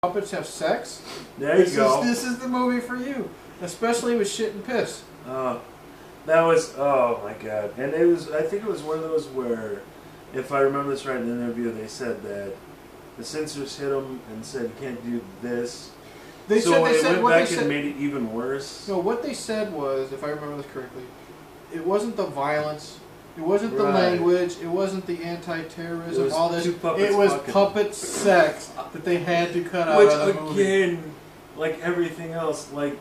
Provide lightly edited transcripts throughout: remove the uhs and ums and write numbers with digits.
puppets have sex, There you go. This is the movie for you, especially with shit and piss. That was, oh my god. And it was, I think it was one of those where, if I remember this right in the interview, they said that the censors hit them and said, you can't do this. They went back and made it even worse. No, what they said was, if I remember this correctly, it wasn't the violence, it wasn't the language, it wasn't the anti-terrorism, all this. It was puppet sex that they had to cut out of the movie. Which, again, like everything else, like,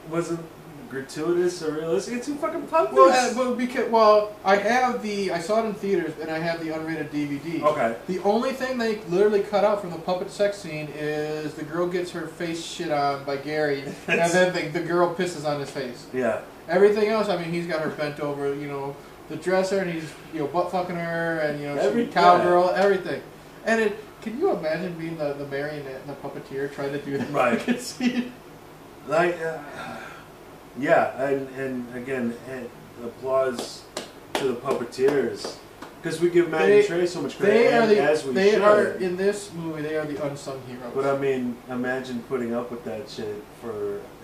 wasn't gratuitous or realistic. It's too fucking puppets. Well, I saw it in theaters and I have the unrated DVD. Okay. The only thing they literally cut out from the puppet sex scene is the girl gets her face shit on by Gary, and then the girl pisses on his face. Yeah. Everything else, I mean, he's got her bent over, the dresser, and he's, butt fucking her, and every cowgirl, everything. And can you imagine being the marionette and the puppeteer trying to do that? Right. Scene? Like. Yeah, and again, applause to the puppeteers, because we give Matt and Trey so much credit, They are in this movie. They are the unsung heroes. But I mean, imagine putting up with that shit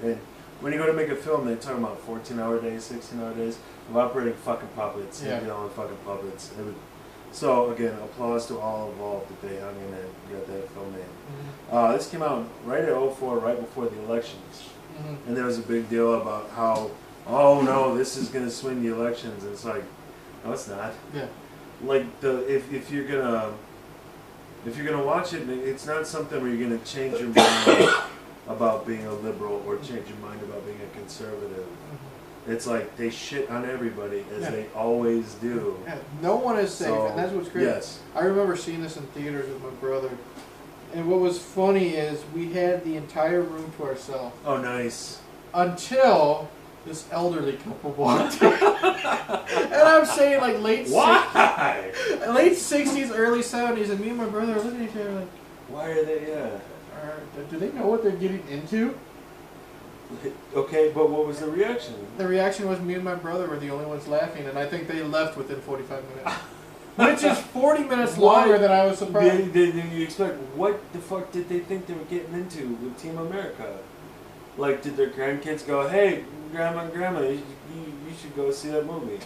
and when you go to make a film, they're talking about 14-hour days, 16-hour days of operating fucking puppets and dealing with fucking puppets. So again, applause to all involved that they hung in and got that film made. Mm-hmm. This came out right at 2004, right before the elections. Mm-hmm. And there was a big deal about how, oh no, this is going to swing the elections. And it's like, no, it's not. Yeah. Like if you're gonna watch it, it's not something where you're gonna change your mind about being a liberal or change your mind about being a conservative. Mm-hmm. It's like they shit on everybody as they always do. Yeah. No one is safe, and that's what's great. Yes. I remember seeing this in theaters with my brother. And what was funny is we had the entire room to ourselves. Oh, nice. Until this elderly couple walked in. And I'm saying like late 60s, early 70s, and me and my brother are looking at each other like, why are they, do they know what they're getting into? Okay, but what was the reaction? The reaction was me and my brother were the only ones laughing, and I think they left within 45 minutes. Which is 40 minutes longer than I was surprised. Did you expect? What the fuck did they think they were getting into with Team America? Like, did their grandkids go, hey, grandma and grandma, you should go see that movie?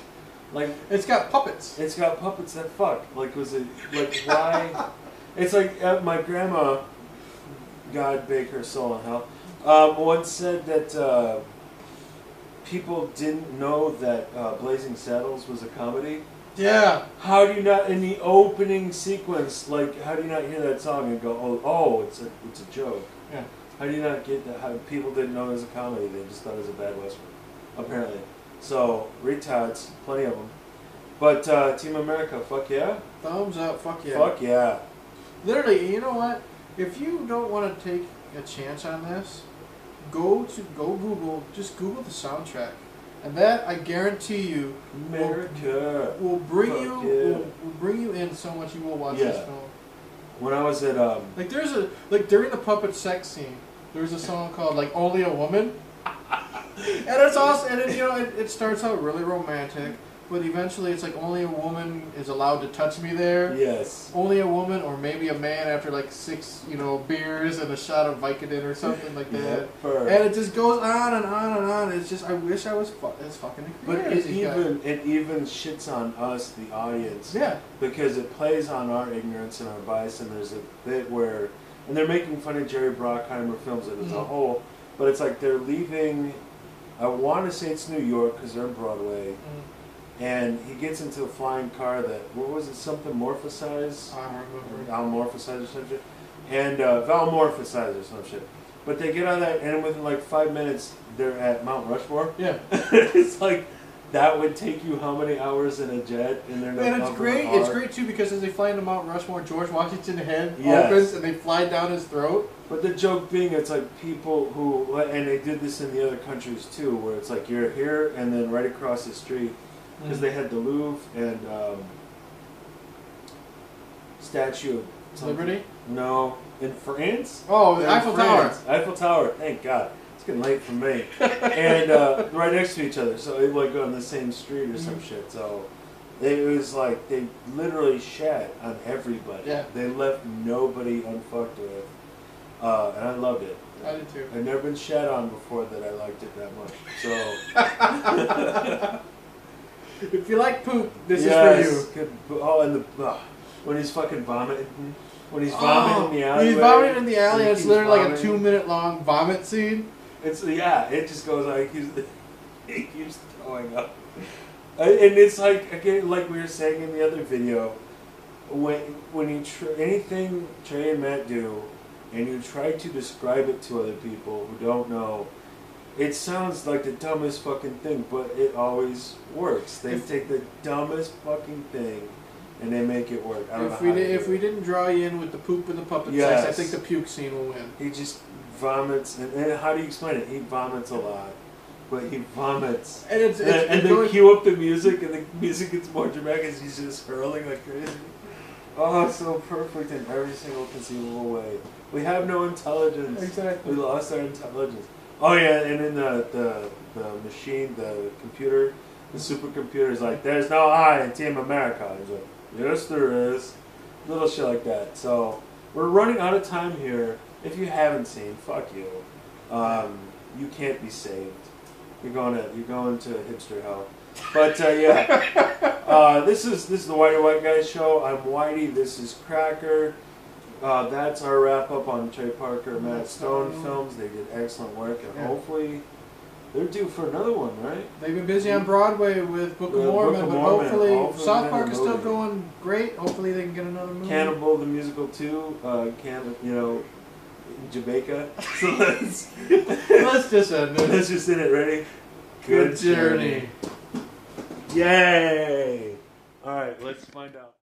Like, it's got puppets. It's got puppets that fuck. Like, was it, like, why? It's like, my grandma, God bake her soul in hell, once said that people didn't know that Blazing Saddles was a comedy. Yeah. How do you not, in the opening sequence, like, how do you not hear that song and go, oh, it's a joke? Yeah. How do you not get that? How people didn't know it was a comedy? They just thought it was a bad western, apparently. So, retards, plenty of them. But Team America, fuck yeah. Thumbs up, fuck yeah. Fuck yeah. Literally, you know what? If you don't want to take a chance on this, go Google, just Google the soundtrack. And that, I guarantee you, will bring you in so much you will watch this film. When I was at during the puppet sex scene, there's a song called like "Only a Woman," and it's awesome. And it starts out really romantic, but eventually it's like only a woman is allowed to touch me there. Yes. Only a woman, or maybe a man after like 6 beers and a shot of Vicodin or something like that. And it just goes on and on and on. It's just I wish I was as fucking crazy. But it even shits on us, the audience. Yeah. Because it plays on our ignorance and our bias, and there's a bit where, and they're making fun of Jerry Bruckheimer films as a whole, but it's like they're leaving. I want to say it's New York because they're on Broadway. And he gets into a flying car that, what was it, something morphosized? Almorphosized or some shit. And Valmorphosized or some shit. But they get on that, and within like 5 minutes, they're at Mount Rushmore. Yeah. It's like, that would take you how many hours in a jet? And it's great. It's great too because as they fly into Mount Rushmore, George Washington's head opens and they fly down his throat. But the joke being, it's like people who, and they did this in the other countries too, where it's like you're here and then right across the street, because they had the Louvre and Statue of something. Liberty? No, in France. Oh, the Eiffel Tower. Eiffel Tower. Thank God. It's getting late for me. And right next to each other, so it like on the same street or some shit. So it was like they literally shat on everybody. Yeah. They left nobody unfucked with. and I loved it. I did too. I've never been shat on before that I liked it that much. So if you like poop, this is for you. Oh, and when he's fucking vomiting. When he's vomiting in the alley. He's vomiting in the alley, and it's literally like a 2-minute long vomit scene. It just goes like he keeps throwing up. And it's like, again, like we were saying in the other video, when you anything Trey and Matt do, and you try to describe it to other people who don't know, it sounds like the dumbest fucking thing, but it always works. They take the dumbest fucking thing and they make it work. If we didn't draw you in with the poop and the puppet sex, I think the puke scene will win. He just vomits, and how do you explain it? He vomits a lot, but he vomits. And then cue up the music, and the music gets more dramatic as he's just hurling like crazy. Oh, it's so perfect in every single conceivable way. We have no intelligence. Exactly. We lost our intelligence. Oh yeah, and then the machine, the computer, the supercomputer is like, there's no I in Team America. He's like, yes there is. Little shit like that. So we're running out of time here. If you haven't seen, fuck you. You can't be saved. You're going to hipster hell. But this is the Whitey White Guys show. I'm Whitey. This is Cracker. That's our wrap up on Trey Parker, Matt Stone films. They did excellent work, and hopefully they're due for another one, right? They've been busy on Broadway with Book of Mormon, but hopefully South Park is still going great. Hopefully they can get another movie. Cannibal the Musical 2, Jamaica. So let's just end it. Let's just end it. Ready? Good journey. Yay! All right, let's find out.